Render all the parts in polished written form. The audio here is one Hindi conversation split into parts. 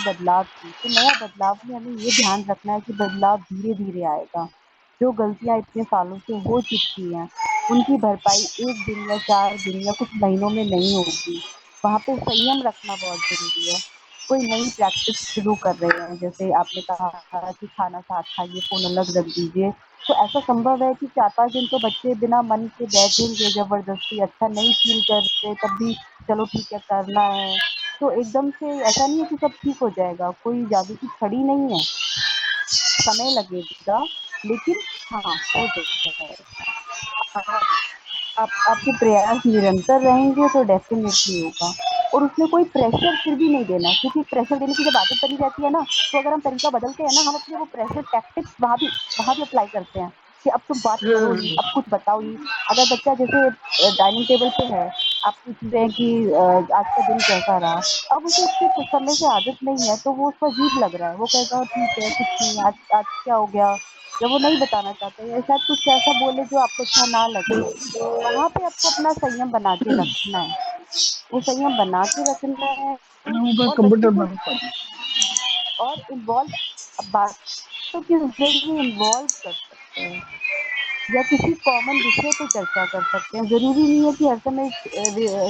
बदलाव की, तो नया बदलाव में हमें ये ध्यान रखना है कि बदलाव धीरे-धीरे आएगा। जो गलतियाँ इतने सालों से हो चुकी हैं, उनकी भरपाई 1 दिन या 4 दिन या कुछ महीनों में नहीं होगी। वहाँ पे संयम रखना बहुत ज़रूरी है। कोई नई प्रैक्टिस शुरू कर रहे हैं, जैसे आपने कहा कि खाना साथ खाइए, फ़ोन अलग रख दीजिए। तो ऐसा संभव है कि 4-5 दिन तो बच्चे बिना मन के बैठेंगे ज़बरदस्ती, अच्छा नहीं फ़ील कर रहे तब भी चलो ठीक है करना है। तो एकदम से ऐसा नहीं है कि सब ठीक हो जाएगा, कोई जादू की छड़ी नहीं है, समय लगेगा लेकिन हाँ, हो जाएगा। आप आपके प्रयास निरंतर रहेंगे तो डेफ़िनेटली होगा और उसमें कोई प्रेशर फिर भी नहीं देना क्योंकि प्रेशर देने की जब आदत बनी रहती है ना, तो अगर हम तरीका बदलते हैं ना, हम अपने वो प्रेशर टैक्टिक्स वहाँ भी अप्लाई करते हैं कि अब तुम बात करो ही, हाँ, अब कुछ बताओ ही। अगर बच्चा जैसे डाइनिंग टेबल पे है, आप पूछ रहे हैं कि आज का दिन कैसा रहा? अब उसे इतने कुछ समय से आदत नहीं है, तो वो उसको अजीब लग रहा है। वो कहेगा ठीक है, कुछ नहीं, आज आज क्या हो गया? या वो नहीं बताना चाहता है या शायद कुछ ऐसा बोले जो आपको अच्छा ना लगे। वहाँ पे आपको अपना संयम बना के रखना है। वो संयम बना के रखना है ऊपर और बच्चे कंप्यूटर को बंद कर। और इन्वॉल्व बातों के ज़रिए इन्वॉल्व कर सकते हैं या किसी कॉमन विषय पे चर्चा कर सकते हैं। ज़रूरी नहीं है कि हर समय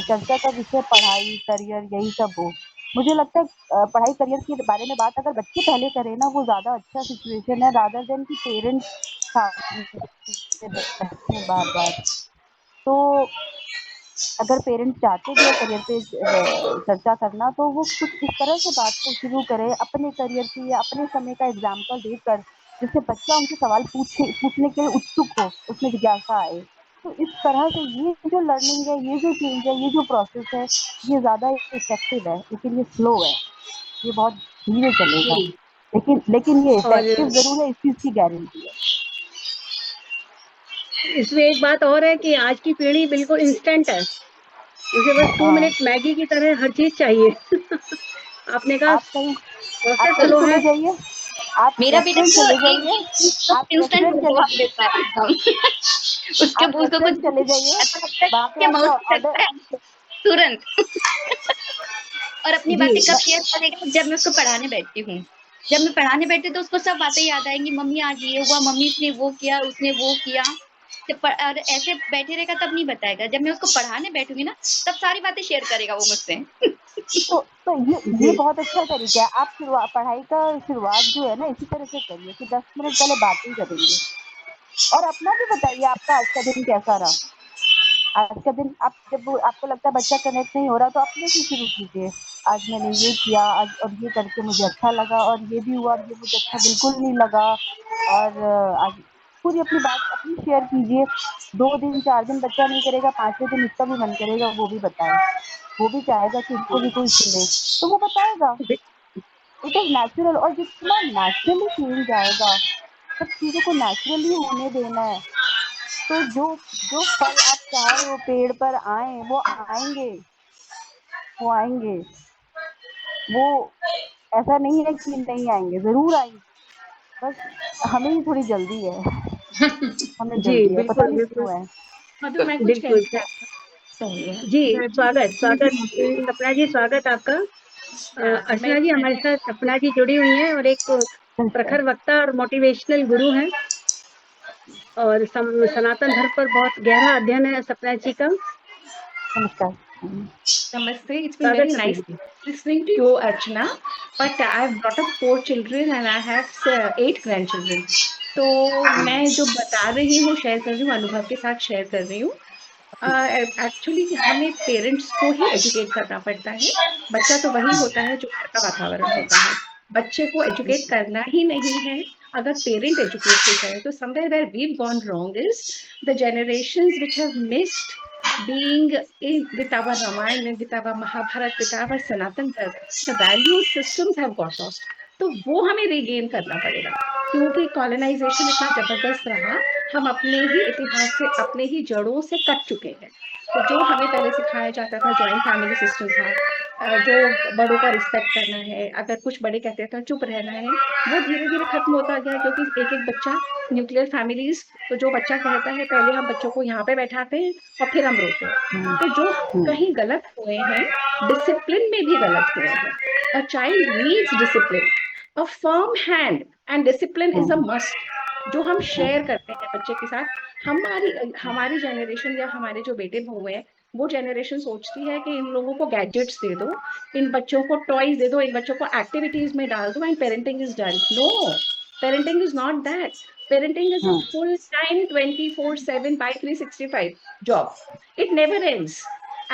चर्चा का विषय पढ़ाई, करियर यही सब हो। मुझे लगता है पढ़ाई करियर के बारे में बात अगर बच्चे पहले करें ना वो ज़्यादा अच्छा सिचुएशन है रादर देन कि पेरेंट्स सामने बैठें बार-बार। तो अगर पेरेंट्स चाहते भी हैं करियर पे चर्चा करना तो वो कुछ इस तरह से बात को शुरू करें अपने करियर की या अपने समय का एग्जाम्पल देकर जिससे बच्चा उनसे सवाल पूछने के लिए उत्सुक हो, उसमें जिज्ञासा आए। तो इस तरह से ये जो लर्निंग है, ये जो चेंज है, ये जो प्रोसेस है, ये ज़्यादा इफ़ेक्टिव है, लेकिन ये स्लो है, ये बहुत धीरे चलेगा। जी। लेकिन ये और इफ़ेक्टिव ज़रूर है, इस चीज़ की गारंटी है। इसमें एक बात और है कि आज की पीढ़ी बिल्कुल इंस्टेंट है। उसे बस 2 हाँ, मिनट मैगी की तरह हर चीज़ चाहिए। आपने कहा आप कहीं आप प्रोसेस कहीं स्लो चले है। जाइए, आप मेरा बेटा रेस्टोरेंट तो चले एक जाइए, चीज तो आप इंस्टेंट रेस्टोरेंट चले बनवा देता है एकदम। उसके आप उसको कुछ रेस्टोरेंट चले जाइए, ऐसा लगता है वहाँ पे कि आपका माउस पे ऑर्डर करता है तुरंत। और अपनी जी, बातें कब शेयर करेगा जब मैं उसको पढ़ाने बैठती हूँ। जब मैं पढ़ाने बैठती हूँ तो उसको सब बातें याद आएँगी, मम्मी आज ये हुआ, मम्मी इसने वो किया, उसने वो किया। जब और ऐसे बैठे रहेगा तब नहीं बताएगा। जब मैं उसको पढ़ाने बैठूँगी ना तब सारी बातें शेयर करेगा वो मुझसे। तो ये जी, बहुत अच्छा तरीका है। आप पढ़ाई का शुरुआत जो है ना इसी तरह से करिए कि 10 मिनट पहले बातें करेंगे और अपना भी बताइए आपका आज का दिन कैसा रहा। आज का दिन आप जब आपको लगता है बच्चा कनेक्ट नहीं हो रहा तो अपने से शुरू कीजिए। आज मैंने ये किया आज और ये करके मुझे अच्छा लगा और ये भी हुआ और ये मुझे अच्छा बिल्कुल नहीं लगा और आज पूरी अपनी बात अपनी शेयर कीजिए। 2 दिन 4 दिन बच्चा नहीं करेगा, 5वें दिन उसका भी मन करेगा वो भी बताए। वो भी चाहेगा कि उसको भी कोई सुने, तो वो बताएगा। बि इट इज़ नेचुरल और जितना नेचुरली चेंज आएगा, सब चीज़ों को नेचुरली होने देना है, तो जो जो फल आप चाह रहे हो पेड़ पर आएँ, वो आएँगे। वो ऐसा नहीं है कि नहीं आएँगे, ज़रूर आएँगे, बस हमें ही थोड़ी जल्दी है, हमें जी, जल्दी है, पता बिल्कुल, नहीं बिल्कुल, क्यों है। मधु मैं कुछ बिल्कुल कहना स सही है। जी, मैं भी स्वागत स्वागत सपना जी स्वागत आपका। मैं अर्चना जी हमारे साथ सपना जी जुड़ी हुई हैं और एक नमस्कार, प्रखर वक्ता और मोटिवेशनल गुरु हैं और सनातन धर्म पर बहुत गहरा अध्ययन है सपना जी का। नमस्कार। हुँ, Namaste. It's been स्वागत very है nice दीदी। listening to you, Archana. But I've brought up 4 children and I have 8 grandchildren. तो मैं जो बता रही हूँ शेयर कर रही हूँ अनुभव के साथ शेयर कर रही हूँ। एक्चुअली हमें पेरेंट्स को ही एजुकेट करना पड़ता है। बच्चा तो वही होता है जो घर का वातावरण होता है। बच्चे को एजुकेट करना ही नहीं है। अगर पेरेंट एजुकेट हो जाए तो somewhere where we've gone wrong is the generations which have missed being with our Ramayana, with our Mahabharata, with our Sanatan Dharma, the value systems have got lost. तो वो हमें रिगेन करना पड़ेगा क्योंकि कॉलोनाइजेशन इतना जबरदस्त रहा, हम अपने ही इतिहास से अपने ही जड़ों से कट चुके हैं। तो जो हमें पहले सिखाया जाता था जॉइंट फैमिली सिस्टम था, जो बड़ों का रिस्पेक्ट करना है, अगर कुछ बड़े कहते थे चुप रहना है, वो धीरे धीरे खत्म होता गया क्योंकि एक एक बच्चा न्यूक्लियर फैमिलीज, तो जो बच्चा कहता है पहले हम बच्चों को यहाँ पे बैठाते हैं और फिर हम रोते हैं। हुँ, तो जो हुँ, कहीं गलत हुए हैं, डिसिप्लिन में भी गलत हुए हैं। A child needs discipline, a firm hand, and discipline is a hmm, must. जो हम शेयर हम्म, करते हैं बच्चे के साथ, हमारी हमारी जनरेशन या हमारे जो बेटे बहू हैं, वो जनरेशन सोचती है कि इन लोगों को गैजेट्स दे दो, इन बच्चों को टॉयज दे दो, इन बच्चों को एक्टिविटीज में डाल दो, and parenting is done. No, parenting is not that. Parenting is a hmm, full time 24/7 by 365 job. It never ends.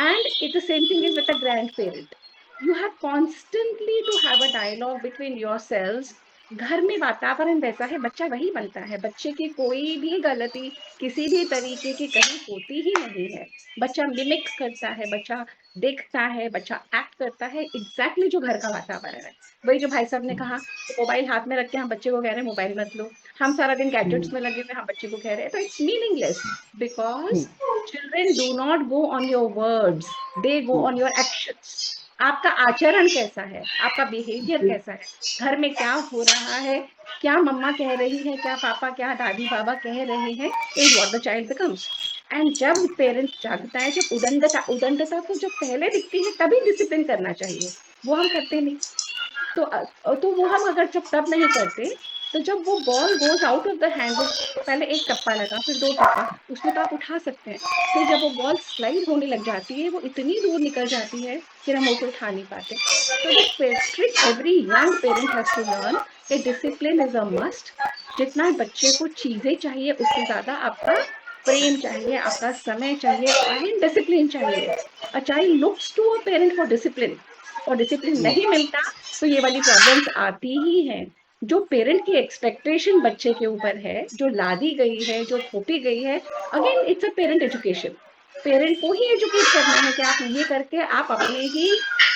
And the same thing is with a grandparent. You have constantly to have a dialogue between yourselves. घर में वातावरण वैसा है, बच्चा वही बनता है, बच्चे की कोई भी गलती किसी भी तरीके की कहीं होती ही नहीं है. बच्चा मिमिक करता है, बच्चा देखता है, बच्चा एक्ट करता है एग्जैक्टली जो घर का वातावरण है. वही जो भाई साहब ने कहा कि मोबाइल हाथ में रख के हम बच्चे को कह रहे हैं मोबाइल मत लो, हम सारा दिन गैजेट्स हम्म, में लगे हुए हम बच्चे को कह रहे हैं, तो इट्स मीनिंगलेस. बिकॉज जी, children do not go on your words, they go hmm, on your actions. आपका आचरण कैसा है, आपका बिहेवियर जी, कैसा है, घर में क्या हो रहा है, क्या मम्मा कह रही है, क्या पापा, क्या दादी बाबा कह रहे हैं, is what the child becomes. And जब पेरेंट जागता है, जब उदंडता उदंडता को जब पहले दिखती है तभी डिसिप्लिन करना चाहिए, वो हम करते नहीं. तो वो हम अगर जब तब नहीं करते, तो जब वो ball goes out of the hand, वो पहले एक टप्पा लगा, फिर दो टप्पा, उसमें तो आप उठा सकते हैं. फिर जब वो बॉल स्लाइड होने लग जाती है, वो इतनी दूर निकल जाती है कि हम उसे उठा नहीं पाते. तो the trick every young parent has to learn कि डिसिप्लिन इज अ मस्ट. जितना बच्चे को चीजें चाहिए उससे ज्यादा आपका प्रेम चाहिए, आपका समय चाहिए, एंड डिसिप्लिन चाहिए. A child looks to a parent for discipline, और डिसिप्लिन जी, नहीं मिलता तो ये वाली प्रॉब्लम्स आती ही हैं. जो पेरेंट की एक्सपेक्टेशन बच्चे के ऊपर है, जो लादी गई है, जो थोपी गई है, again it's a parent education. Parent को ही एजुकेट करना है कि आप ये करके आप अपने ही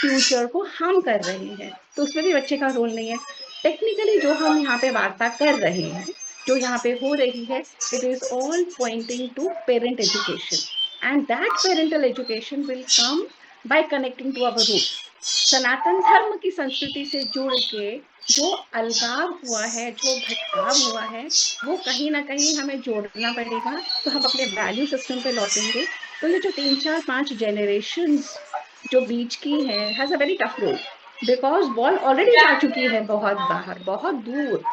फ्यूचर को हार्म कर रहे हैं, तो उसमें भी बच्चे का रोल नहीं है. टेक्निकली जो हम यहाँ पे वार्ता कर रहे हैं, जो यहाँ पे हो रही है, it is all pointing to parent education. And that parental education will come by connecting to our roots. Sanatan Dharma की संस्कृति से जुड़ के जो अलगाव हुआ है, जो भटकाव हुआ है, वो कहीं ना कहीं हमें जोड़ना पड़ेगा, तो हम अपने वैल्यू सिस्टम पे लौटेंगे. तो ये जो 3 4 5 जनरेशन्स जो बीच की है, has a very tough role, because ball already जा चुकी है बहुत बाहर, बहुत दूर.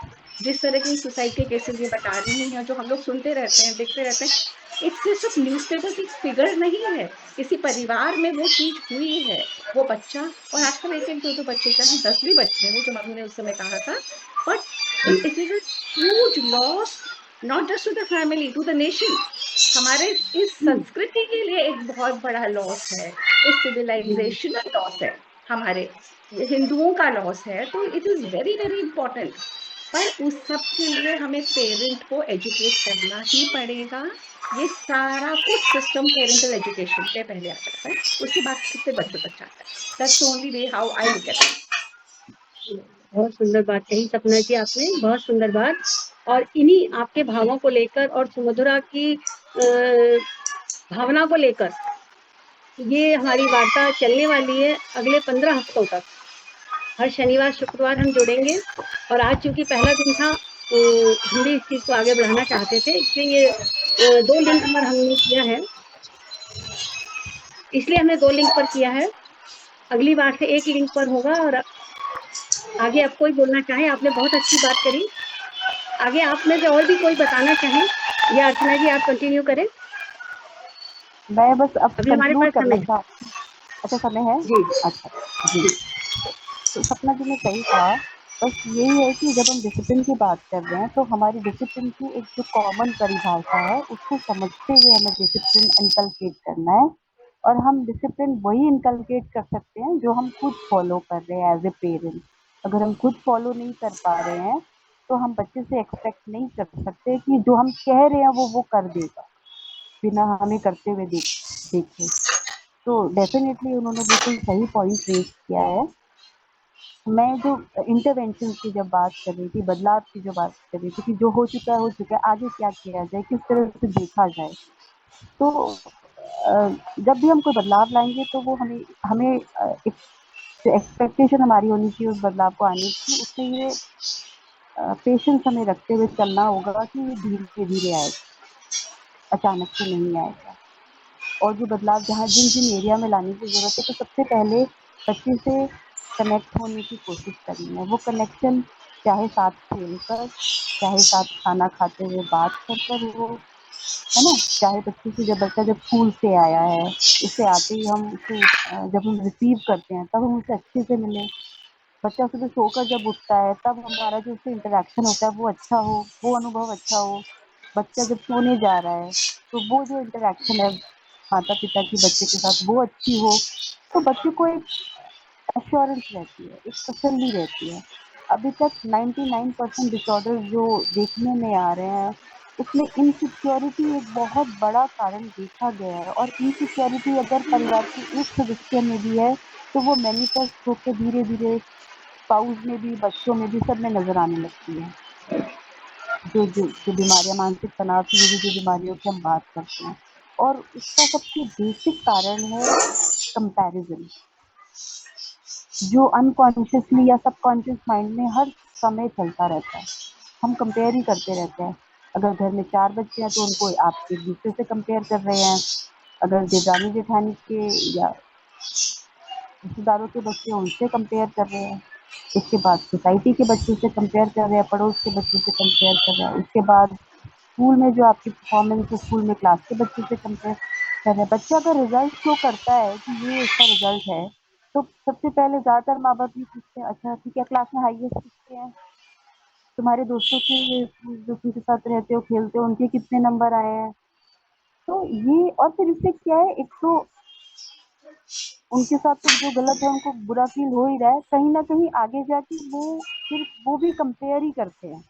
जिस तरह की सुसाइड के केसेस ये बता रही हैं, जो हम लोग सुनते रहते हैं, देखते रहते हैं, इट्स जस्ट न्यूज़पेपर की फिगर नहीं है, किसी परिवार में वो चीज हुई है. वो बच्चा, और आजकल एक एक दो दो बच्चे, चाहे 10 भी बच्चे हो, जो मधु ने उस समय कहा था, but it it is a huge loss, not just to the family, to the nation. हमारे इस संस्कृति के लिए एक बहुत बड़ा लॉस है, इस सिविलाइजेशनल लॉस है, हमारे हिंदुओं का लॉस है. तो it is very very important. पर उस सब के लिए हमें पेरेंट को एजुकेट करना ही पड़ेगा. ये सारा कुछ सिस्टम पेरेंटल एजुकेशन पे पहले आ जाता है, उसके बाद फिर बच्चों तक जाता है. That's only way how I look at it. बहुत सुंदर बात कही सपना जी आपने, बहुत सुंदर बात. और इन्हीं आपके भावों को लेकर और सुमधुरा की भावना को लेकर ये हमारी वार्ता चलने वाली है अगले 15 हफ्तों तक. हर शनिवार शुक्रवार हम जुड़ेंगे. और आज चूंकि पहला दिन था, हम भी इस चीज को आगे बढ़ाना चाहते थे, इसलिए ये 2 लिंक पर हमने किया है, इसलिए हमने 2 लिंक पर किया है. अगली बार से एक लिंक पर होगा. और आगे आप कोई बोलना चाहें, आपने बहुत अच्छी बात करी. आगे आप में से और भी कोई बताना चाहें, या अर्चना जी आप कंटिन्यू करें. मैं बस अब अभी हमारे कंक्लूड पास समय करना है. चाहती हूँ. अच्छा, समय है? जी. अच्छा, जी। जी. तो सपना जी ने सही कहा. बस यही है कि जब हम डिसिप्लिन की बात कर रहे हैं, तो हमारी डिसिप्लिन की एक जो कॉमन परिभाषा है, उसको समझते हुए हमें डिसिप्लिन इनकलकेट करना है. और हम डिसिप्लिन वही इनकलकेट कर सकते हैं जो हम खुद फॉलो कर रहे हैं एज ए पेरेंट. अगर हम खुद फॉलो नहीं कर पा रहे हैं, तो हम बच्चे से एक्सपेक्ट नहीं कर सकते कि जो हम कह रहे हैं वो कर देगा, बिना हमें करते हुए देखे. तो डेफिनेटली उन्होंने बिल्कुल सही पॉइंट रेज किया है. मैं जो इंटरवेंशन की जब बात कर रही थी, बदलाव की जो बात कर रही थी कि जो हो चुका है, आगे क्या किया जाए, किस तरह से देखा जाए. तो जब भी हम कोई बदलाव लाएंगे, तो वो हमें हमें एक जो एक्सपेक्टेशन हमारी होनी चाहिए उस बदलाव को आने की, उससे ये पेशेंस हमें रखते हुए चलना होगा कि ये धीरे धीरे आएगा, अचानक से नहीं आएगा. और जो बदलाव जहाँ जिन जिन एरिया में लाने की जरूरत है, तो सबसे पहले बच्चे से कनेक्ट होने की कोशिश करनी है। वो कनेक्शन चाहे साथ खेलकर, चाहे साथ खाना खाते हुए बात कर कर हो, है ना? चाहे बच्चे से जब बच्चा जब स्कूल से आया है, उससे आते ही हम उसे जब हम रिसीव करते हैं तब हम उसे अच्छे से मिलें। बच्चा सुबह सोकर जब उठता है तब हमारा जो उससे इंटरेक्शन होता है वो अच्छा हो, वो अनुभव अच्छा हो। बच्चा जब सोने जा रहा है तो वो जो इंटरेक्शन है माता पिता की बच्चे के साथ वो अच्छी हो, तो बच्चे को एक एश्योरेंस रहती है, एक तसल्ली रहती है। अभी तक 99% डिसऑर्डर जो देखने में आ रहे हैं उसमें इनसिक्योरिटी एक बहुत बड़ा कारण देखा गया है, और इनसिक्योरिटी अगर परिवार के एक सदस्य में भी है तो वो मैनिफेस्ट होकर धीरे धीरे स्पाउस में भी, बच्चों में भी, सब में नजर आने लगती है। जो बीमारियां मानसिक तनाव की जो बीमारियों की हम बात करते हैं, और उसका सबसे बेसिक कारण है कंपैरिजन, जो अनकॉन्शियसली या सबकॉन्शियस माइंड में हर समय चलता रहता है। हम कंपेयर ही करते रहते हैं। अगर घर में 4 बच्चे हैं तो उनको आप एक दूसरे से कंपेयर कर रहे हैं। अगर देवरानी जेठानी के या रिश्तेदारों के बच्चे हैं उनसे कंपेयर कर रहे हैं। उसके बाद सोसाइटी के बच्चों से कंपेयर कर रहे हैं, पड़ोस के बच्चों से कंपेयर कर रहे हैं। उसके बाद स्कूल में जो आपकी परफॉर्मेंस है, स्कूल में क्लास के बच्चों से कंपेयर कर रहे हैं। बच्चा अगर रिजल्ट शो करता है कि ये इसका रिजल्ट है, तो सबसे पहले ज़्यादातर माँ बाप ये पूछते हैं, अच्छा ठीक है, क्लास में हाईएस्ट कितने हैं? तुम्हारे दोस्तों के जो उनके साथ रहते हो, खेलते हो, उनके कितने नंबर आए हैं? तो ये, और फिर इससे क्या है, एक तो उनके साथ तो जो गलत है उनको बुरा फील हो ही रहा है, कहीं ना कहीं आगे जाके वो फिर वो भी कंपेयर ही करते हैं।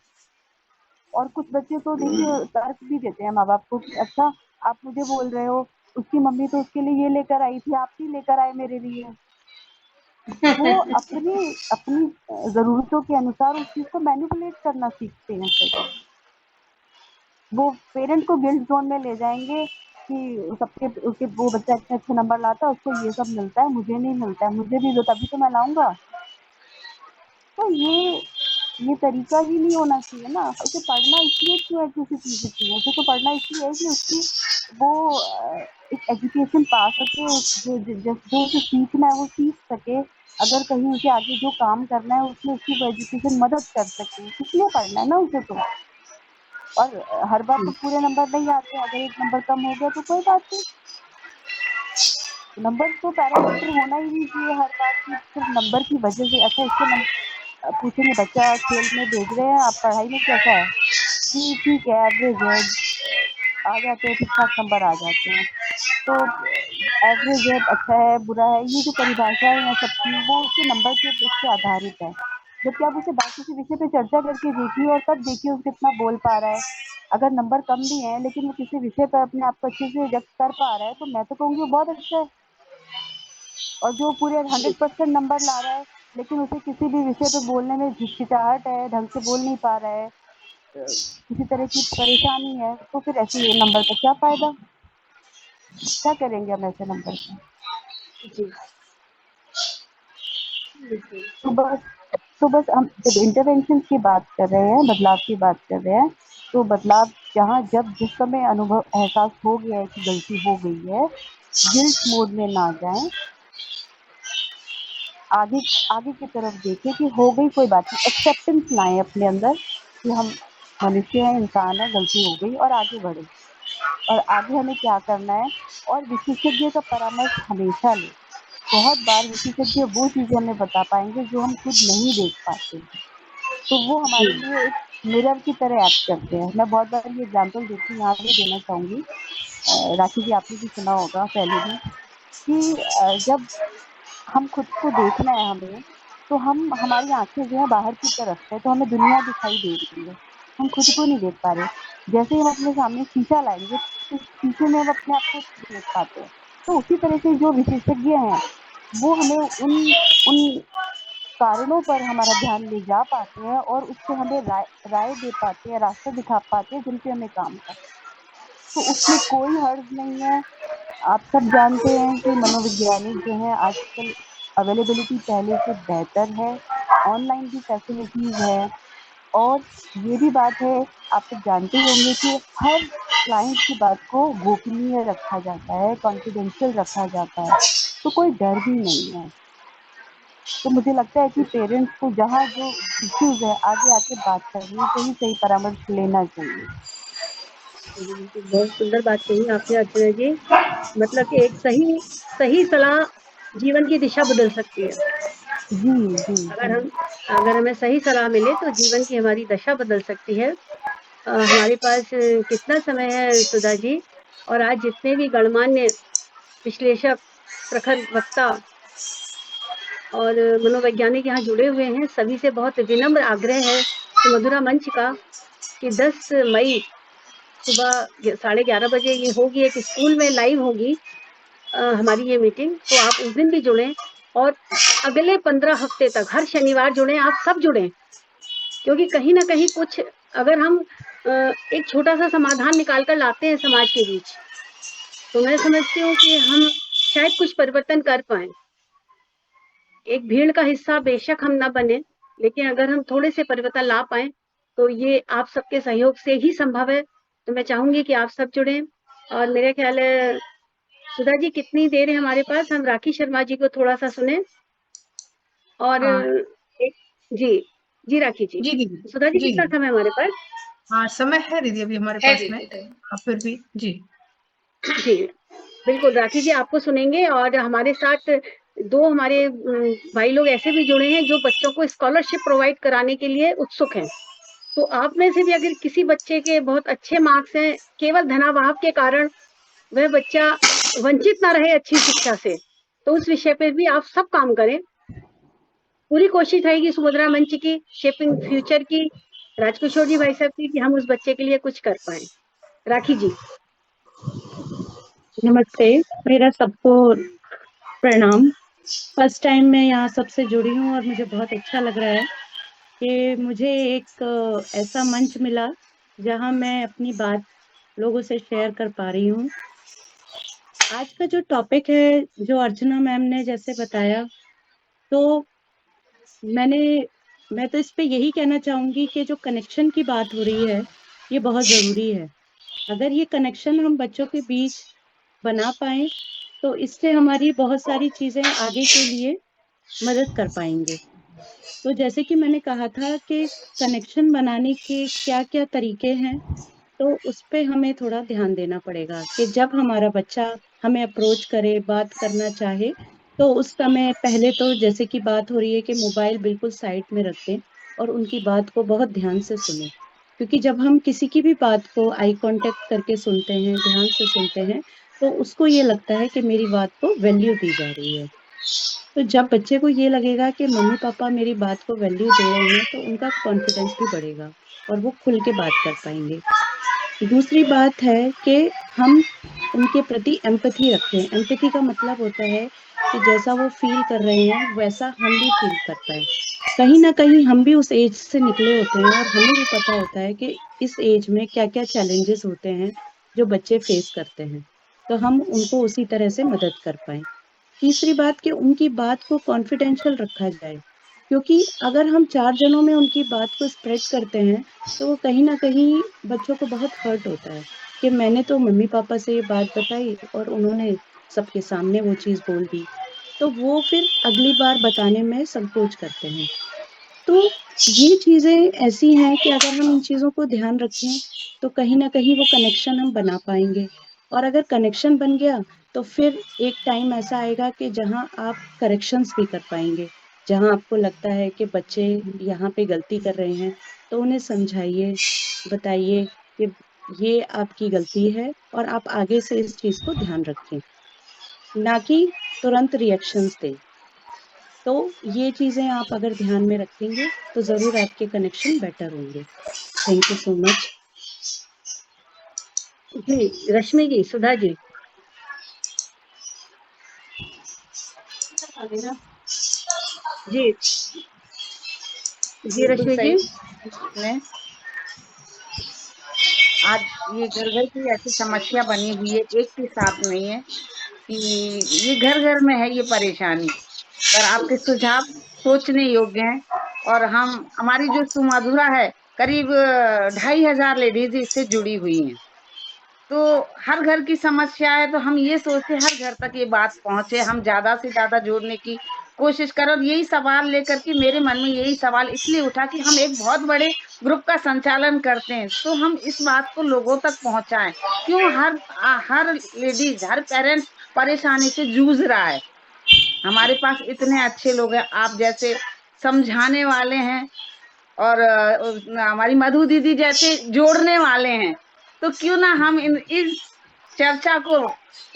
और कुछ बच्चे तो देखिए तर्क भी देते हैं माँ बाप को कि अच्छा, आप मुझे बोल रहे हो, उसकी मम्मी तो उसके लिए ये लेकर आई थी, आप भी लेकर आए मेरे लिए। वो अपनी अपनी जरूरतों के अनुसार उस चीज को मैनिपुलेट करना सीखते हैं। फिर वो पेरेंट को गिल्ट जोन में ले जाएंगे कि सबके उसके वो बच्चा इतने अच्छे नंबर लाता है, उसको ये सब मिलता है, मुझे नहीं मिलता है, मुझे भी दो तभी तो मैं लाऊंगा। तो ये तरीका ही नहीं होना चाहिए ना। उसे पढ़ना इसलिए क्यों है कि उसे चीजें चाहिए? उसे तो पढ़ना इसलिए है कि उसकी वो एक एजुकेशन पा सके, जो उसे सीखना है वो सीख सके। अगर कहीं उसे आगे जो काम करना है उसमें उसकी वो एजुकेशन मदद कर सके, इसलिए पढ़ना है ना उसे तो। और हर बार तो पूरे नंबर नहीं आते हैं, अगर एक नंबर कम हो गया तो कोई बात नहीं। नंबर तो पैरामीटर होना ही नहीं चाहिए हर बार की सिर्फ नंबर की वजह से। अच्छा, इसके नंबर पूछेंगे, बच्चा खेल में भेज रहे हैं, आप पढ़ाई में कैसा है? जी ठीक है, एवरेज है, आ जाते हैं, ठीक ठाक नंबर आ जाते हैं। तो एवरेज है, अच्छा है, बुरा है, ये जो परिभाषाएं हैं सबकी वो उसके नंबर के उस पे आधारित है। जबकि आप उसे किसी विषय पे चर्चा करके देखिए और तब देखिए वो कितना बोल पा रहा है। अगर नंबर कम भी है लेकिन वो किसी विषय पर अपने आप को अच्छे से व्यक्त कर पा रहा है तो मैं तो कहूँगी वो बहुत अच्छा है। और जो पूरे 100% नंबर ला रहा है लेकिन उसे किसी भी विषय पे बोलने में हिचकिचाहट है, ढंग से बोल नहीं पा रहा है, किसी तरह की परेशानी है, तो फिर ऐसे नंबर का क्या फायदा? क्या करेंगे हम ऐसे नंबर का? जी, बिल्कुल। तो बस तो बस हम जब इंटरवेंशन की बात कर रहे हैं, बदलाव की बात कर रहे हैं, तो बदलाव जहाँ जब जिस समय अनुभव एहसास हो गया है कि गलती हो गई है, गिल्ट मोड में ना जाएं, आगे आगे की तरफ देखें कि हो गई कोई बात नहीं, एक्सेप्टेंस लाएं अपने अंदर कि हम मनुष्य हैं, इंसान है, गलती हो गई, और आगे बढ़े। और आगे हमें क्या करना है, और विशेषज्ञ का परामर्श हमेशा लें। बहुत बार विशेषज्ञ वो चीजें हमें बता पाएंगे जो हम खुद नहीं देख पाते हैं। तो वो जी, हमारे लिए एक मिरर की तरह एक्ट करते हैं। मैं बहुत बार ये एग्जांपल देती हूँ, यहाँ भी देना चाहूंगी। राखी जी, आपने भी सुना होगा पहले भी कि जब हम खुद को देखना है हमें, तो हम हमारी आंखें जो है बाहर की तरफ है, तो हमें दुनिया दिखाई दे रही है, हम खुद को नहीं देख पा रहे। जैसे ही हम अपने सामने शीशा लाएंगे तो शीशे में हम अपने आप को देख पाते हैं। तो उसी तरह से जो विशेषज्ञ हैं वो हमें उन उन कारणों पर हमारा ध्यान ले जा पाते हैं और उससे हमें राय राय दे पाते हैं, रास्ता दिखा पाते हैं जिन पे हमें काम करना है। तो उसमें कोई हर्ज नहीं है। आप सब जानते हैं कि मनोवैज्ञानिक जो हैं आजकल अवेलेबिलिटी पहले से बेहतर है, ऑनलाइन भी फैसिलिटीज है। और ये भी बात है, आप सब जानते ही होंगे कि हर क्लाइंट की बात को गोपनीय रखा जाता है, कॉन्फिडेंशियल रखा जाता है, तो कोई डर भी नहीं है। तो मुझे लगता है कि पेरेंट्स को जहाँ जो इश्यूज़ है आगे आके बात करनी चाहिए, सही परामर्श लेना चाहिए। जी, बिल्कुल, बहुत सुंदर बात कही आपने अर्चना जी। मतलब कि एक सही सही सलाह जीवन की दिशा बदल सकती है। जी, जी, अगर जी। हम अगर हमें सही सलाह मिले तो जीवन की हमारी दशा बदल सकती है। हमारे पास कितना समय है सुधा जी? और आज जितने भी गणमान्य विश्लेषक, प्रखर वक्ता और मनोवैज्ञानिक यहाँ जुड़े हुए हैं, सभी से बहुत विनम्र आग्रह है सुमधुरा मंच का कि 10 मई सुबह 11:30 बजे ये होगी, एक स्कूल में लाइव होगी हमारी ये मीटिंग, तो आप उस दिन भी जुड़ें और अगले 15 हफ्ते तक हर शनिवार जुड़ें, आप सब जुड़ें। क्योंकि कहीं न कहीं कुछ अगर हम एक छोटा-सा समाधान निकाल कर लाते हैं समाज के बीच, तो मैं समझती हूँ कि हम शायद कुछ परिवर्तन कर पाएँ। एक भीड़ का हिस्सा बेशक हम ना बने, लेकिन अगर हम थोड़े से परिवर्तन ला पाएँ, तो ये आप सबके सहयोग से ही संभव है। तो मैं चाहूँगी कि आप सब जुड़ें और मेरा ख़्याल है सुधा जी कितनी देर है हमारे पास? हम राखी शर्मा जी को थोड़ा-सा सुनें और हाँ, एक जी, जी राखी जी। जी दीदी। सुधा जी जी कितना दीदी। समय है हमारे पास? हाँ, समय है दीदी अभी हमारे है पास में। दीदी टाइम। फिर भी जी। जी, बिल्कुल राखी जी आपको सुनेंगे और हमारे साथ 2 हमारे भाई लोग ऐसे भी जुड़े हैं जो बच्चों को स्कॉलरशिप प्रोवाइड कराने के लिए उत्सुक हैं। तो आप में से भी अगर किसी बच्चे के बहुत अच्छे मार्क्स हैं, केवल धनाभाव के कारण वह बच्चा वंचित ना रहे अच्छी शिक्षा से, तो उस विषय पे भी आप सब काम करें। पूरी कोशिश रहेगी सुभद्रा मंच की, शेपिंग फ्यूचर की, राजकिशोर जी भाई साहब की कि हम उस बच्चे के लिए कुछ कर पाएँ। राखी जी। नमस्ते, मेरा सबको प्रणाम। फर्स्ट टाइम मैं यहाँ सबसे जुड़ी हूँ और मुझे बहुत अच्छा लग रहा है कि मुझे एक ऐसा मंच मिला जहाँ मैं अपनी बात लोगों से शेयर कर पा रही हूँ। आज का जो टॉपिक है, जो अर्चना मैम ने जैसे बताया, तो मैंने मैं तो इस पे यही कहना चाहूँगी कि जो कनेक्शन की बात हो रही है, ये बहुत ज़रूरी है। अगर ये कनेक्शन हम बच्चों के बीच बना पाएँ, तो इससे हमारी बहुत सारी चीज़ें आगे के लिए मदद कर पाएँगे। तो जैसे कि मैंने कहा था कि कनेक्शन बनाने के क्या-क्या तरीके हैं, तो उस पे हमें थोड़ा ध्यान देना पड़ेगा कि जब हमारा बच्चा हमें अप्रोच करे, बात करना चाहे, तो उस समय पहले तो जैसे कि बात हो रही है कि मोबाइल बिल्कुल साइड में रख दें और उनकी बात को बहुत ध्यान से सुनें। क्योंकि जब हम किसी की भी बात को आई कॉन्टैक्ट करके सुनते हैं, ध्यान से सुनते हैं, तो उसको ये लगता है कि मेरी बात को वैल्यू दी जा रही है। तो जब बच्चे को ये लगेगा कि मम्मी-पापा मेरी बात को वैल्यू दे रहे हैं, तो उनका कॉन्फिडेंस भी बढ़ेगा और वो खुल के बात कर पाएँगे। दूसरी बात है कि हम उनके प्रति एम्पैथी रखें। एम्पैथी का मतलब होता है कि जैसा वो फ़ील कर रहे हैं, वैसा हम भी फ़ील कर पाएँ। कहीं न कहीं हम भी उस एज से निकले होते हैं और हमें भी पता होता है कि इस एज में क्या-क्या चैलेंजेज़ होते हैं, जो बच्चे फ़ेस करते हैं। तो हम उनको उसी तरह से मदद कर पाएँ। तीसरी बात कि उनकी बात को कॉन्फिडेंशियल रखा जाए, क्योंकि अगर हम 4 जनों में उनकी बात को स्प्रेड करते हैं, तो वो कहीं न कहीं बच्चों को बहुत हर्ट होता है कि मैंने तो मम्मी-पापा से ये बात बताई और उन्होंने सबके सामने वो चीज़ बोल दी। तो वो फिर अगली बार बताने में संकोच करते हैं। तो ये चीज़ें ऐसी हैं कि अगर हम इन चीज़ों को ध्यान रखें, तो कहीं न कहीं वो कनेक्शन हम बना पाएँगे और अगर कनेक्शन बन गया, तो फिर एक टाइम ऐसा आएगा कि जहाँ आप करेक्शंस भी कर पाएँगे। जहाँ आपको लगता है कि बच्चे यहाँ पे गलती कर रहे हैं, तो उन्हें समझाइए, बताइए कि ये आपकी गलती है और आप आगे से इस चीज़ को ध्यान रखें, ना कि तुरंत रिएक्शंस दें। तो ये चीज़ें आप अगर ध्यान में रखेंगे, तो ज़रूर आपके कनेक्शन बेटर होंगे। Thank you so much. जी, रश्मि जी, सुधा जी। जी, जी बिल्कुल रश्मि जी। सही आपने। आज ये घर-घर की ऐसी समस्या बनी हुई है, एक के साथ नहीं है कि ये घर-घर में है ये परेशानी। पर आपके सुझाव सोचने योग्य हैं और हमारी जो सुमधुरा है, करीब 2500 लेडीज़ इससे जुड़ी हुई हैं। तो हर घर की समस्या है तो हम ये सोचते हैं हर घर तक ये बात पहुँचे, हम ज़्यादा से ज़्यादा जोड़ने की कोशिश करें। और यही सवाल लेकर के मेरे मन में यही सवाल इसलिए उठा कि हम एक बहुत बड़े ग्रुप का संचालन करते हैं, तो हम इस बात को लोगों तक पहुंचाएं। क्यों हर लेडीज, हर पेरेंट्स परेशानी से जूझ रहा है। हमारे पास इतने अच्छे लोग हैं, आप जैसे समझाने वाले हैं, और हमारी मधु दीदी जैसे जोड़ने वाले हैं। तो क्यों ना हम इस चर्चा को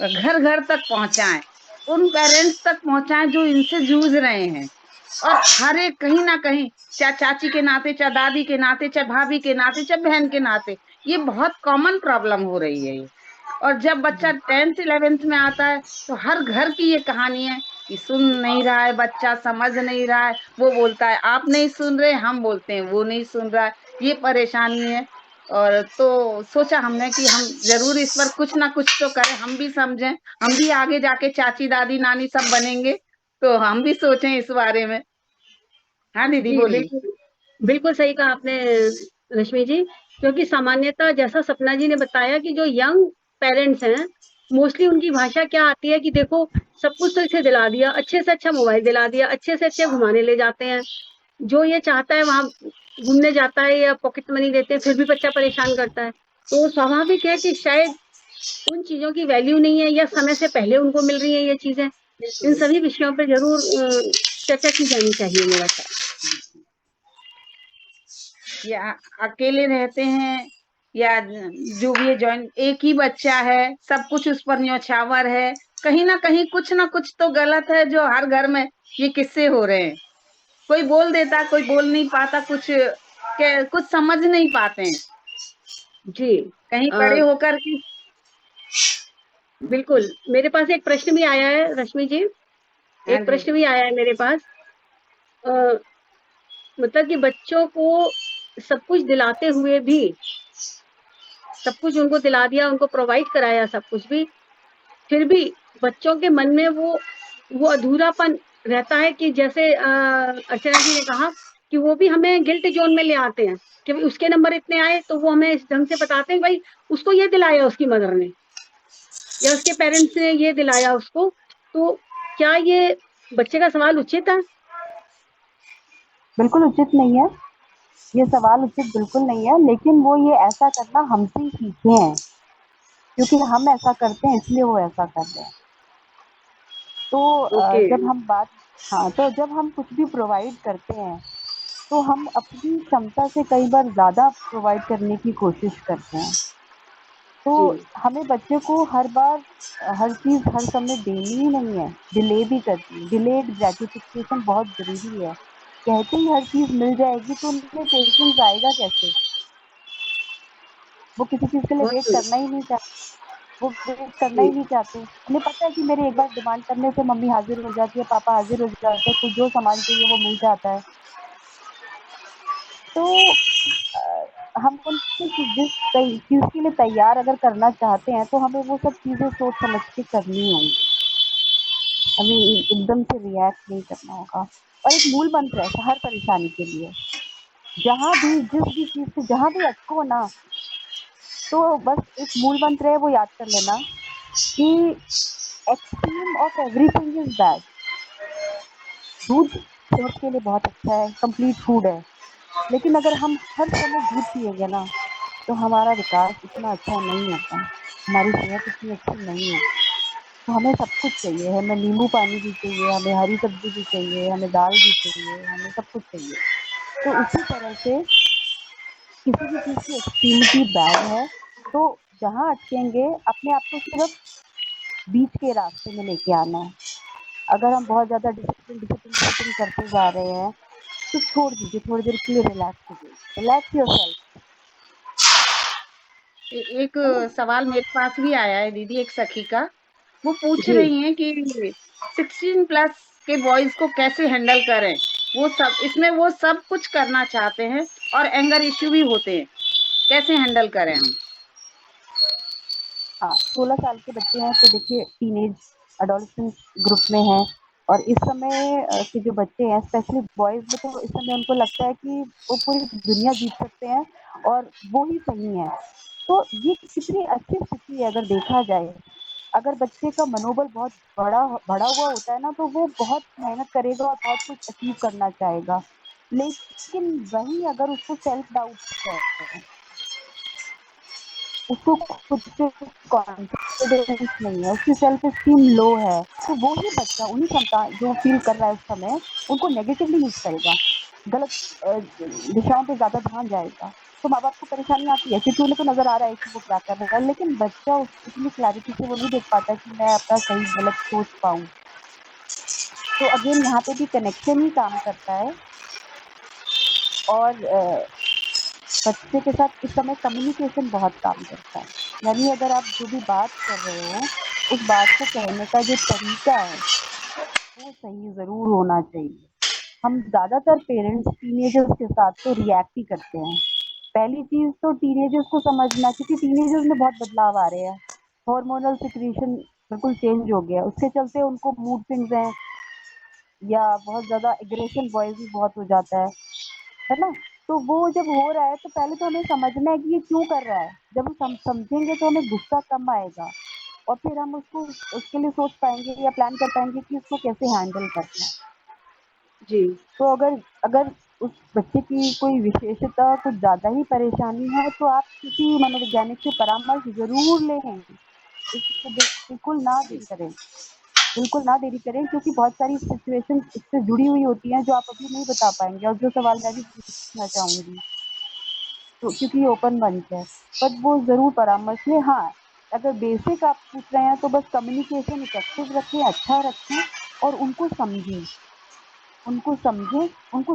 घर घर तक पहुंचाएं, उन पेरेंट्स तक पहुंचाएं जो इनसे जूझ रहे हैं। और हर एक कहीं ना कहीं, चाहे चाची के नाते, चाहे दादी के नाते, चाहे भाभी के नाते, चाहे बहन के नाते, ये बहुत कॉमन प्रॉब्लम हो रही है ये। और जब बच्चा 10th 11th में आता है, तो हर घर की ये कहानी है कि सुन नहीं रहा है बच्चा, समझ नहीं रहा है। वो बोलता है आप नहीं सुन रहे, हम बोलते हैं वो नहीं सुन रहा है। ये परेशानी है। और तो सोचा हमने कि हम जरूर इस पर कुछ ना कुछ तो करें, हम भी समझें, हम भी आगे जाके चाची दादी नानी सब बनेंगे, तो हम भी सोचें इस बारे में। हाँ दीदी जी, बोलिए। बिल्कुल। बिल्कुल सही कहा आपने रश्मि जी, क्योंकि सामान्यतः जैसा सपना जी ने बताया कि जो यंग पेरेंट्स हैं, मोस्टली उनकी भाषा क्या आती है कि देखो सब कुछ तो इसे दिला दिया, अच्छे से अच्छा मोबाइल दिला दिया, अच्छे से अच्छे घुमाने ले जाते हैं। जो ये चाहता है वहाँ घूमने जाता है या पॉकेट मनी देते हैं, फिर भी बच्चा परेशान करता है। तो स्वाभाविक है कि शायद उन चीज़ों की वैल्यू नहीं है या समय से पहले उनको मिल रही है ये चीज़ें। इन सभी विषयों पे ज़रूर चर्चा की जानी चाहिए मेरा ख्याल। या अकेले रहते हैं, या जो भी है जॉइंट, एक ही बच्चा है, सब कुछ उस पर न्यौछावर है, कहीं ना कुछ तो गलत है जो हर घर में ये किस्से हो रहे हैं। कोई बोल देता, कोई बोल नहीं पाता, कुछ समझ नहीं पाते हैं जी। कहीं अ, बड़े होकर के। बिल्कुल, मेरे पास एक प्रश्न भी आया है रश्मि जी, हाँ एक जी। प्रश्न भी आया है मेरे पास। अ, मतलब कि बच्चों को सब कुछ दिलाते हुए भी, सब कुछ उनको दिला दिया, उनको प्रोवाइड कराया सब कुछ भी, फिर भी बच्चों के मन में वो अधूरापन रहता है कि जैसे अर्चना जी ने कहा कि वो भी हमें गिल्ट ज़ोन में ले आते हैं कि भई उसके नंबर इतने आए, तो वो हमें इस ढंग से बताते हैं भई उसको ये दिलाया उसकी मदर ने या उसके पेरेंट्स ने ये दिलाया उसको। तो क्या ये बच्चे का सवाल उचित है? बिल्कुल उचित नहीं है, ये सवाल उचित बिल्कुल नहीं है, लेकिन वो ये ऐसा करना हमसे ही सीखे हैं, क्योंकि हम ऐसा करते हैं इसलिए वो ऐसा कर रहे हैं। तो ओके। जब हम बात हाँ, तो जब हम कुछ भी प्रोवाइड करते हैं, तो हम अपनी क्षमता से कई बार ज़्यादा प्रोवाइड करने की कोशिश करते हैं। तो जी। हमें बच्चे को हर बार हर चीज़ हर समय देनी ही नहीं है, डिले भी करनी है। डिलेड ग्रेटिफिकेशन बहुत ज़रूरी है। कहते ही हर चीज़ मिल जाएगी तो उनमें पेशेंस आएगा कैसे? वो किसी चीज़ के लिए बहुत वेट सुंदर। करना ही नहीं चाहते। वो वेट करना जी। ही नहीं चाहते। उन्हें पता है कि मेरे एक बार डिमांड करने से मम्मी हाज़िर हो जाती है, पापा हाज़िर हो जाते हैं, कुछ जो सामान चाहिए वो मिल जाता है। तो अ, हम उन्हें जिस चीज़ के लिए तैयार अगर करना चाहते हैं, तो हमें वो सब चीज़ें सोच समझ के करनी होंगी। हमें एकदम से रिएक्ट नहीं करना होगा। और एक मूल मंत्र है हर परेशानी के लिए, जहाँ भी जिस भी चीज़ से जहाँ भी अटको ना, तो बस एक मूल मंत्र है वो याद कर लेना कि extreme of everything is bad. दूध सेहत के लिए बहुत अच्छा है, कंप्लीट फूड है, लेकिन अगर हम हर समय दूध पिएंगे ना, तो हमारा विकास इतना अच्छा नहीं होगा, हमारी सेहत इतनी अच्छी नहीं होगी। तो हमें सब कुछ चाहिए, हमें नींबू पानी भी चाहिए, हमें हरी सब्जी भी चाहिए, हमें दाल भी चाहिए, हमें सब कुछ चाहिए। तो उसी तरह से किसी भी चीज़ की एक्सट्रीमिटी बैड है। तो जहाँ अटकेंगे अपने आप को सिर्फ बीच के रास्ते में लेके आना है। अगर हम बहुत ज़्यादा डिसिप्लिन करते जा रहे हैं, तो छोड़ दीजिए, थोड़ी देर के लिए रिलैक्स हो जाइए, रिलैक्स योरसेल्फ। एक है ना? सवाल मेरे पास भी आया है दीदी, एक सखी का। वो पूछ जी। रही हैं कि 16+ के बॉयज को कैसे हैंडल करें। वो सब कुछ करना चाहते हैं, और एंगर इश्यू भी होते हैं, कैसे हैंडल करें हम। हाँ, 16 साल के बच्चे हैं तो देखिए टीनेज एडोलेसेंस ग्रुप में हैं। और इस समय के जो बच्चे हैं, स्पेशली बॉयज़ में, तो इस समय उनको लगता है कि वो पूरी दुनिया जीत सकते हैं और वो ही सही हैं। तो ये कितनी अच्छी स्थिति है अगर देखा जाए। अगर बच्चे का मनोबल बहुत बढ़ा हुआ होता है ना, तो वो बहुत मेहनत करेगा और बहुत कुछ अचीव करना चाहेगा। लेकिन वही अगर उसको सेल्फ डाउट है, उसको खुद पे कॉन्फिडेंस नहीं है, उसकी सेल्फ एस्टीम लो है, तो वो ही बच्चा उन्हीं क्षमता जो फील कर रहा है उस समय, उनको नेगेटिवली यूज करेगा, गलत दिशाओं पे ज्यादा ध्यान जाएगा। तो माँ बाप को परेशानी आती है क्योंकि उन्हें तो नजर आ रहा है कि वो क्या कर रहा है, लेकिन बच्चा उतनी क्लैरिटी से वो नहीं देख पाता कि मैं अपना सही गलत सोच पाऊँ। तो अगेन यहाँ पे भी कनेक्शन ही काम करता है। और बच्चे के साथ इस समय कम्युनिकेशन बहुत काम करता है। यानी अगर आप जो भी बात कर रहे हो, उस बात को कहने का जो तरीका है वो सही जरूर होना चाहिए। हम ज्यादातर पेरेंट्स टीनेजर्स के साथ तो रिएक्ट ही करते हैं। पहली चीज तो टीनेजर्स को समझना, क्योंकि टीनेजर्स में बहुत बदलाव आ रहे हैं, हार्मोनल सिक्रीशन बिल्कुल चेंज हो गया, उसके चलते उनको मूड स्विंग्स हैं, या बहुत ज्यादा एग्रेशन वॉइस भी बहुत हो जाता है ना। तो वो जब हो रहा है तो पहले तो हमें समझना है कि ये क्यों कर रहा है। जब हम समझेंगे तो हमें गुस्सा कम आएगा, और फिर हम उसको उसके लिए सोच पाएंगे या प्लान कर पाएंगे कि उसको कैसे हैंडल करना है। जी। तो अगर अगर उस बच्चे की कोई विशेषता कुछ ज्यादा ही परेशानी है, तो आप किसी मनोवैज्ञानिक से परामर्श जरूर लें। इसमें बिल्कुल ना देरी करें, बिल्कुल ना देरी करें, क्योंकि बहुत सारी सिचुएशन इससे जुड़ी हुई होती हैं जो आप अभी नहीं बता पाएंगे, और जो सवाल मैं भी पूछना चाहूंगी, तो क्योंकि ये ओपन मंच है। बट वो जरूर परामर्श लें। हाँ, अगर बेसिक आप पूछ रहे हैं तो बस कम्युनिकेशन इफेक्टिव रखें, अच्छा रखें, और उनको समझें, उनको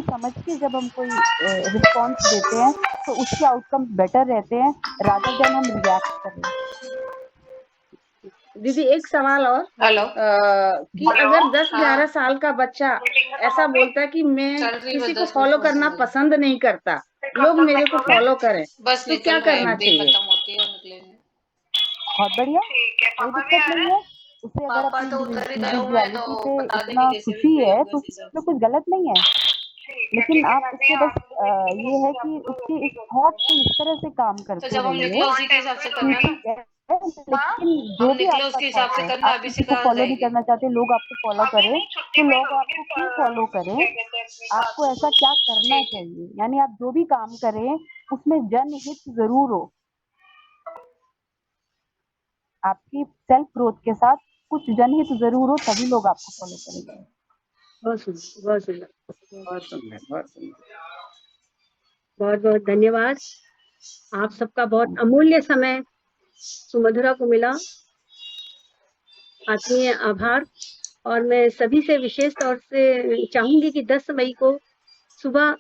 समझ के जब हम कोई रिस्पॉन्स देते हैं तो उसके आउटकम्स बेटर रहते हैं, रादर देन हम रिएक्ट करें। दीदी एक सवाल और हेलो। कि अगर 10-11 साल का बच्चा ऐसा बोलता है कि मैं चल रही बस किसी को 10 मिनट फॉलो में करना समझ। पसंद नहीं करता, लोग मेरे को फॉलो करें, बस तो क्या निकल रहे हैं, करना एक चाहिए? खत्म होती है और निकलेंगे। बहुत बढ़िया, कोई दिक्कत नहीं है। उसे अगर पापा अपनी तो उधर ही गए हुए हैं, इंडिविजुअलिटी तो पे बता देंगे इतना जैसे भी खुशी फ्री है होंगे तो उस हिसाब उसमें से। कुछ गलत नहीं है। लेकिन आप उससे बस ये है कि उसके इस थॉट को इस तरह से काम तो करते जब हम रहिए निकले उसी के हिसाब से कि करना है ना। ठीक है, लेकिन जो हम भी निकले आपका उसके हिसाब थॉट से है, करना, आप अभी किसी से को कहाँ फॉलो नहीं जाएगी। करना चाहते, लोग आपको फॉलो करें, तो लोग आपको क्यों फॉलो करें, आपको ऐसा क्या करना चाहिए। यानी आप जो भी काम करें उसमें जनहित जरूर हो। आपकी सेल्फ ग्रोथ के साथ कुछ जनहित जरूर हो, तभी लोग आपको फॉलो करेंगे। बहुत सुंदर, बहुत सुंदर। बहुत सुंदर, बहुत सुंदर। बहुत बहुत धन्यवाद। आप सबका बहुत अमूल्य समय सुमधुरा को मिला। आत्मीय आभार। और मैं सभी से विशेष तौर से चाहूंगी कि 10 मई को सुबह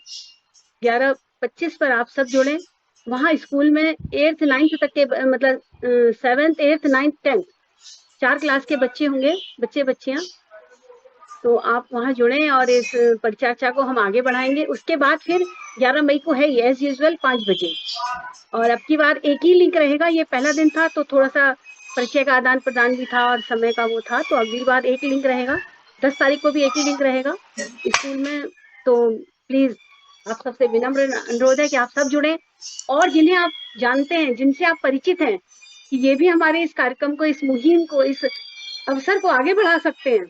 11:25 पर आप सब जुड़ें। वहाँ स्कूल में 8th 9th तक के मतलब 7th 8th 9th 10th 4 class के बच्चे होंगे, बच्चे बच्चियां। तो आप वहाँ जुड़ें और इस परिचर्चा को हम आगे बढ़ाएंगे। उसके बाद फिर 11 मई को है एज यूजुअल 5 बजे। और अब की बार एक ही लिंक रहेगा। ये पहला दिन था तो थोड़ा सा परिचय का आदान प्रदान भी था और समय का वो था, तो अगली बार एक लिंक रहेगा। 10 तारीख को भी एक ही लिंक रहेगा स्कूल में। तो प्लीज आप सबसे विनम्र अनुरोध है कि आप सब जुड़ें, और जिन्हें आप जानते हैं, जिनसे आप परिचित हैं कि ये भी हमारे इस कार्यक्रम को, इस मुहिम को, इस अवसर को आगे बढ़ा सकते हैं,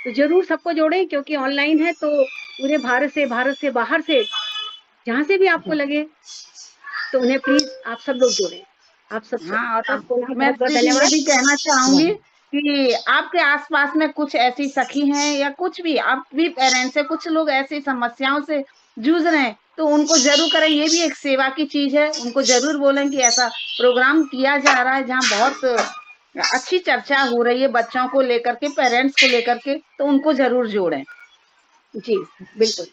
तो जरूर सबको जोड़ें। क्योंकि ऑनलाइन है तो पूरे भारत से बाहर से जहां से भी आपको लगे, तो उन्हें प्लीज आप सब लोग जोड़ें। आप सब हाँ, और सबको ना मैं बहुत बहुत दीदी ये धन्यवाद। भी कहना चाहूंगी कि आपके आसपास में कुछ ऐसी सखी हैं या कुछ भी आप भी पेरेंट्स है, कुछ लोग ऐसी समस्याओं से जूझ रहे हैं, तो उनको जरूर करें। ये भी एक सेवा की चीज है। उनको जरूर बोलें कि ऐसा प्रोग्राम किया जा रहा है जहाँ बहुत अच्छी चर्चा हो रही है बच्चों को लेकर के, पेरेंट्स को लेकर के, तो उनको जरूर जोड़ें। जी बिल्कुल,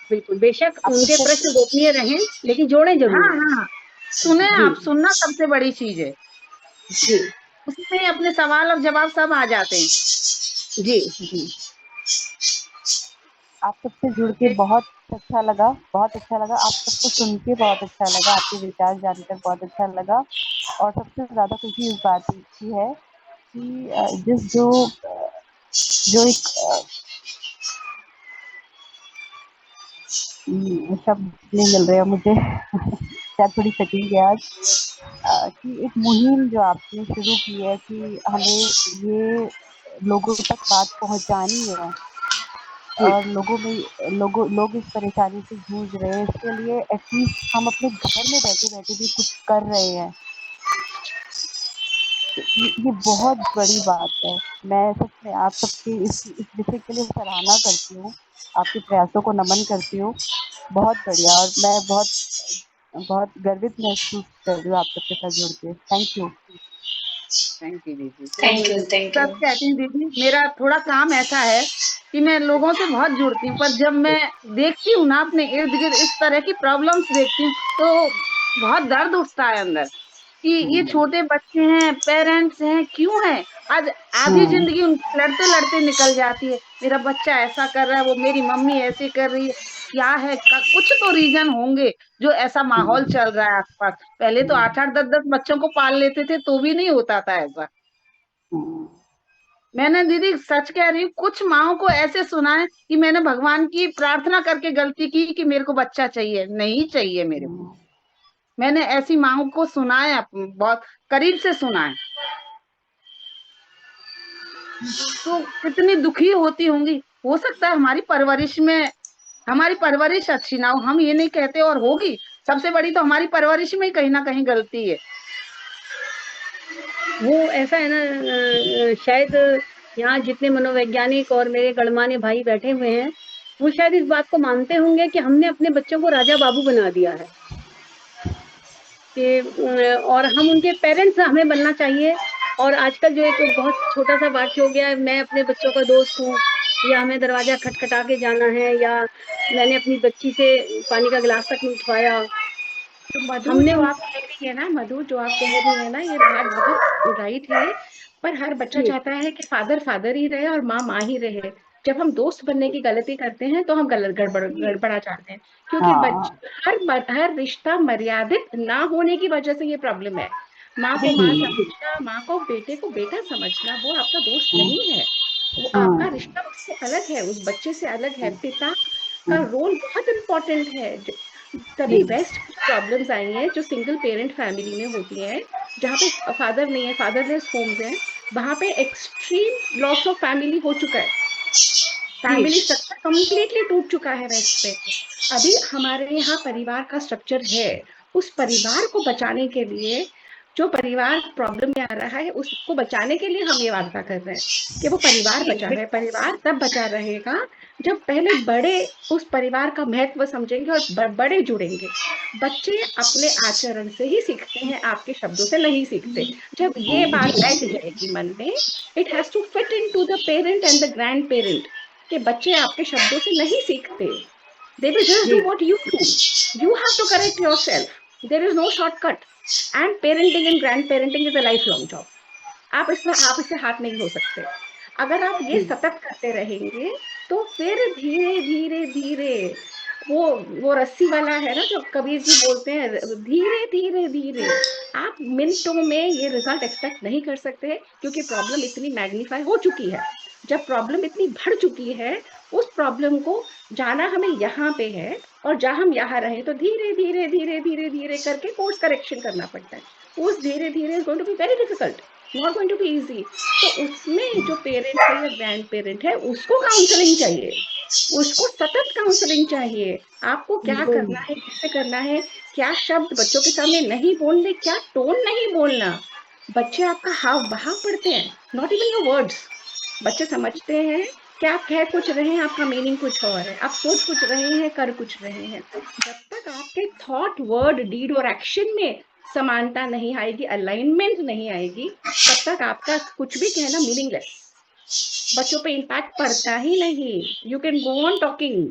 बिल्कुल बेशक आप उनके सबसे प्रश्न गोपनीय रहें, लेकिन जोड़ें हाँ, जरूर। हाँ, सुने जी आप, सुनना सबसे बड़ी चीज है। जी उसमें ही अपने सवाल और जवाब सब आ जाते हैं। जी। जी, आप सबसे जुड़ के बहुत अच्छा लगा, बहुत अच्छा लगा। आप सबको सुन के बहुत अच्छा लगा, आपके विचार जानकर बहुत अच्छा लगा। और सबसे ज़्यादा खुशी इस बात की है कि जिस जो जो एक शब्द नहीं मिल रहे हैं मुझे शायद थोड़ी फटीग है आज, कि एक मुहिम जो आपने शुरू की है कि हमें ये लोगों तक बात पहुंचानी है, जी, और लोग इस परेशानी से जूझ रहे हैं, इसके लिए एटलीस्ट हम अपने घर में बैठे बैठे भी कुछ कर रहे हैं, तो ये बहुत बड़ी बात है। मैं सच में आप सबके इस विषय के लिए सराहना करती हूँ, आपके प्रयासों को नमन करती हूँ। बहुत बढ़िया, और मैं बहुत बहुत गर्वित महसूस कर रही हूँ आप सबके साथ जुड़ के। Thank you. थैंक यू दीदी। तो thank you, thank such you. कहती हूँ दीदी, मेरा थोड़ा काम ऐसा है कि मैं लोगों से बहुत जुड़ती हूँ, पर जब मैं देखती हूँ ना अपने इर्द गिर्द इस तरह की प्रॉब्लम्स देखती हूँ, तो बहुत दर्द उठता है अंदर कि ये हम्म, छोटे बच्चे हैं, पेरेंट्स हैं, क्यों हैं? आज आधी हम्म, जिंदगी उनकी लड़ते लड़ते निकल जाती है। मेरा बच्चा ऐसा कर रहा है, वो मेरी मम्मी ऐसे कर रही है। क्या है कुछ तो रीजन होंगे जो ऐसा माहौल हम्म, चल रहा है आसपास। पहले तो हम्म, 8-8 10-10 बच्चों को पाल लेते थे तो भी नहीं होता था ऐसा। हम्म, मैंने दीदी सच कह रही हूँ, कुछ माओ को ऐसे सुना है कि मैंने भगवान की प्रार्थना करके गलती की कि मेरे को बच्चा चाहिए, नहीं चाहिए मेरे को। हम्म, मैंने ऐसी माओ को सुना है, बहुत करीब से सुना है। तो कितनी दुखी होती होंगी। हो सकता है हमारी परवरिश अच्छी ना हो, हम ये नहीं कहते, और होगी। सबसे बड़ी तो हमारी परवरिश में ही कहीं ना कहीं गलती है। वो ऐसा है ना, शायद यहाँ जितने मनोवैज्ञानिक और मेरे गणमान्य भाई बैठे हुए हैं, वो शायद इस बात को मानते होंगे कि हमने अपने बच्चों को राजा बाबू बना दिया है, कि और हम उनके पेरेंट्स हमें बनना चाहिए। और आजकल जो एक बहुत छोटा सा वाक्य हो गया है, मैं अपने बच्चों का दोस्त हूँ, या हमें दरवाजा खटखटा के जाना है, या मैंने अपनी बच्ची से पानी का गिलास तक नहीं उठवाया। तो मधु हमने जो उन आप कह रही है ना, मधु जो आप कह रही है ना, ये बात बहुत राइट है। पर हर बच्चा जी, चाहता है कि फादर फादर ही रहे और माँ माँ ही रहे। जब हम दोस्त बनने की गलती करते हैं तो हम गलत गड़बड़ा जाते हैं, क्योंकि हाँ, हर रिश्ता मर्यादित ना होने की वजह से ये प्रॉब्लम है। माँ को जी, माँ हम्म, जी, समझना, माँ को बेटे को बेटा समझना, वो आपका दोस्त हम्म, नहीं है। वो आपका हम्म, रिश्ता उससे अलग है, उस बच्चे से अलग है। पिता का हम्म, रोल बहुत इंपॉर्टेंट है। जी, तभी वेस्ट की प्रॉब्लम्स आई हैं जो सिंगल पेरेंट फैमिली में होती हैं, जहाँ पे फादर नहीं है, फादरलेस होम्स हैं। वहां पे एक्सट्रीम लॉस ऑफ फैमिली हो चुका है। जी, फैमिली स्ट्रक्चर कंप्लीटली टूट चुका है वेस्ट पे। अभी हमारे यहाँ परिवार का स्ट्रक्चर है। उस परिवार को बचाने के लिए, जो परिवार प्रॉब्लम में आ रहा है उसको बचाने के लिए हम ये वार्ता कर रहे हैं कि वो परिवार बचा रहे। परिवार तब बचा रहेगा जब पहले बड़े उस परिवार का महत्व समझेंगे और बड़े जुड़ेंगे। बच्चे अपने आचरण से ही सीखते हैं, आपके शब्दों से नहीं सीखते। जब ये बात बैठ जाएगी मन में, it has to fit in to the parent and the grandparent, कि बच्चे आपके शब्दों से नहीं सीखते। They will just do ji, what you do. You have to correct yourself. There is no shortcut. And parenting and grandparenting is a lifelong job. आप इससे हाथ नहीं धो सकते। अगर आप ये जी, सतत करते रहेंगे तो फिर धीरे धीरे धीरे वो वो रस्सी वाला है ना जो कबीर जी बोलते हैं, धीरे धीरे धीरे आप मिनटों में ये रिजल्ट एक्सपेक्ट नहीं कर सकते, क्योंकि प्रॉब्लम इतनी मैग्नीफाई हो चुकी है। जब प्रॉब्लम इतनी बढ़ चुकी है, उस प्रॉब्लम को जाना हमें यहाँ पे है, और जहाँ हम यहाँ रहे तो धीरे धीरे धीरे धीरे धीरे करके कोर्स करेक्शन करना पड़ता है। उस धीरे धीरे is going to be very difficult, not going to be easy. तो उसमें जो पेरेंट है या ग्रैंड पेरेंट है उसको काउंसलिंग चाहिए, उसको सतत काउंसलिंग चाहिए। आपको क्या बिल्कुल, करना है, कैसे करना है, क्या शब्द बच्चों के सामने नहीं बोलने, क्या टोन नहीं बोलना। बच्चे आपका हाव भाव पढ़ते हैं, नॉट इवन योर वर्ड्स। बच्चे समझते हैं कि आप कह कुछ रहे हैं, आपका मीनिंग कुछ और है, आप सोच कुछ रहे हैं, कर कुछ रहे हैं। जब तक आपके थॉट वर्ड डीड और एक्शन में समानता नहीं आएगी, अलाइनमेंट नहीं आएगी, तब तक आपका कुछ भी कहना मीनिंगलेस। बच्चों पे इम्पैक्ट पड़ता ही नहीं। You can go on talking,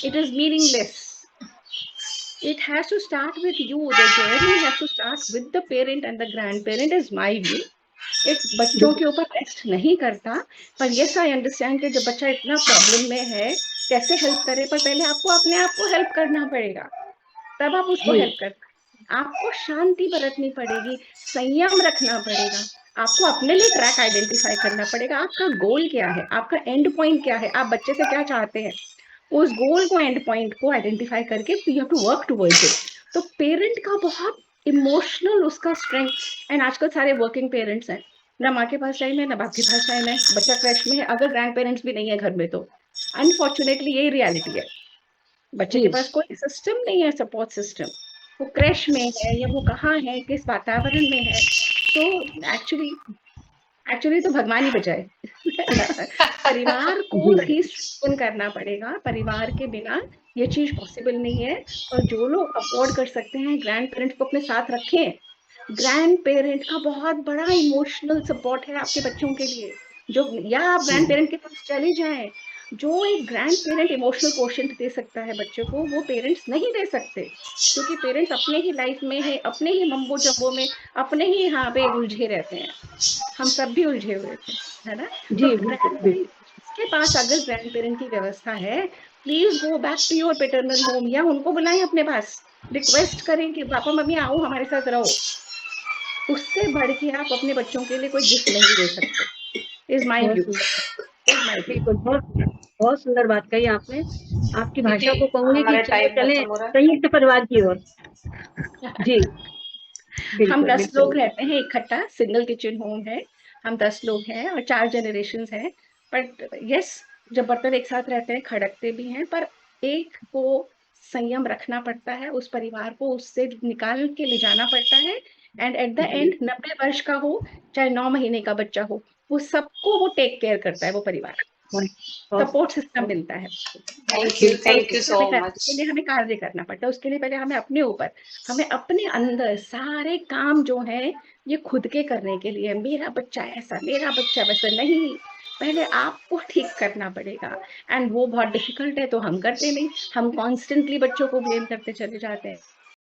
it is meaningless. It has to start with you. The journey has to start with the parent and the grandparent is my view. It बच्चों के ऊपर रेस्ट नहीं करता। पर यस आई अंडरस्टैंड कि जब बच्चा इतना प्रॉब्लम में है, कैसे हेल्प करे, पर पहले आपको अपने आप को हेल्प करना पड़ेगा, तब आप उसको जी, हेल्प कर पाएंगे। आपको शांति बरतनी पड़ेगी, संयम रखना पड़ेगा। आपको अपने लिए ट्रैक आइडेंटिफाई करना पड़ेगा, आपका गोल क्या है, आपका एंड पॉइंट क्या है, आप बच्चे से क्या चाहते हैं। उस गोल को, एंड पॉइंट को आइडेंटिफाई करके you have to work towards it. तो पेरेंट का बहुत इमोशनल उसका स्ट्रेंथ, एंड आजकल सारे वर्किंग पेरेंट्स हैं, ना माँ के पास टाइम है ना बाप के पास टाइम है, बच्चा क्रैश में है, अगर ग्रैंड पेरेंट्स भी नहीं है घर में तो अनफॉर्चुनेटली यही रियलिटी है, बच्चे जी के पास कोई सिस्टम नहीं है, सपोर्ट सिस्टम, वो क्रैश में है या वो कहाँ है, किस वातावरण में है। तो एक्चुअली एक्चुअली तो भगवान ही बचाए। परिवार को जी ही स्ट्रेंथन करना पड़ेगा, परिवार के बिना ये चीज पॉसिबल नहीं है। और जो लोग अफोर्ड कर सकते हैं ग्रैंड पेरेंट्स को अपने साथ रखें। ग्रैंड पेरेंट का बहुत बड़ा इमोशनल सपोर्ट है आपके बच्चों के लिए, जो या आप ग्रैंड पेरेंट के पास चले जाएं, जो एक ग्रैंड पेरेंट इमोशनल कोशेंट दे सकता है बच्चे को, वो पेरेंट्स नहीं दे सकते, क्योंकि पेरेंट्स अपने ही लाइफ में है, अपने ही मम्बो जम्बो में, अपने ही यहाँ पे उलझे रहते हैं। हम सब भी उलझे हुए थे, है ना? तो जी बिल्कुल ग्रैंड बिल्कुल। पेरेंट, जिसके पास अगर ग्रैंड पेरेंट की व्यवस्था है, please go back to your paternal home, या उनको बुलाएं अपने पास, रिक्वेस्ट करें कि पापा मम्मी आओ हमारे साथ रहो। उससे बढ़ के आप अपने बच्चों के लिए कोई गिफ्ट नहीं दे सकते, इज माई बहुत व्यू, सुंदर, इज माई व्यू। बिल्कुल बहुत सुंदर बात कही आपने। आपकी दीदी भाषा को कहूंगी कि हमारा चलो टाइम चलें खत्म हो रहा संयुक्त परिवार की ओर। जी हम बिल्कुल 10 लोग बिल्कुल। रहते हैं इकट्ठा, सिंगल किचन होम है, हम 10 लोग हैं और 4 जनरेशन हैं। बट यस, जब बर्तन एक साथ रहते हैं खड़कते भी हैं, पर एक को संयम रखना पड़ता है, उस परिवार को उससे निकाल के ले जाना पड़ता है। एंड एट द जी एंड 90 वर्ष का हो चाहे 9 महीने का बच्चा हो, वो सबको वो टेक केयर करता है, वो परिवार, बहुत सपोर्ट सिस्टम मिलता है, है ना? पर थैंक उसके यू लिए सो हमें मच। उसके लिए हमें कार्य करना पड़ता है, उसके लिए पहले हमें अपने ऊपर, हमें अपने अंदर सारे काम जो है ये खुद के करने के लिए, मेरा बच्चा ऐसा मेरा बच्चा वैसा नहीं, पहले आपको ठीक करना पड़ेगा। एंड वो बहुत डिफिकल्ट है, तो हम करते नहीं, हम कॉन्स्टेंटली बच्चों को ब्लेम करते चले जाते हैं।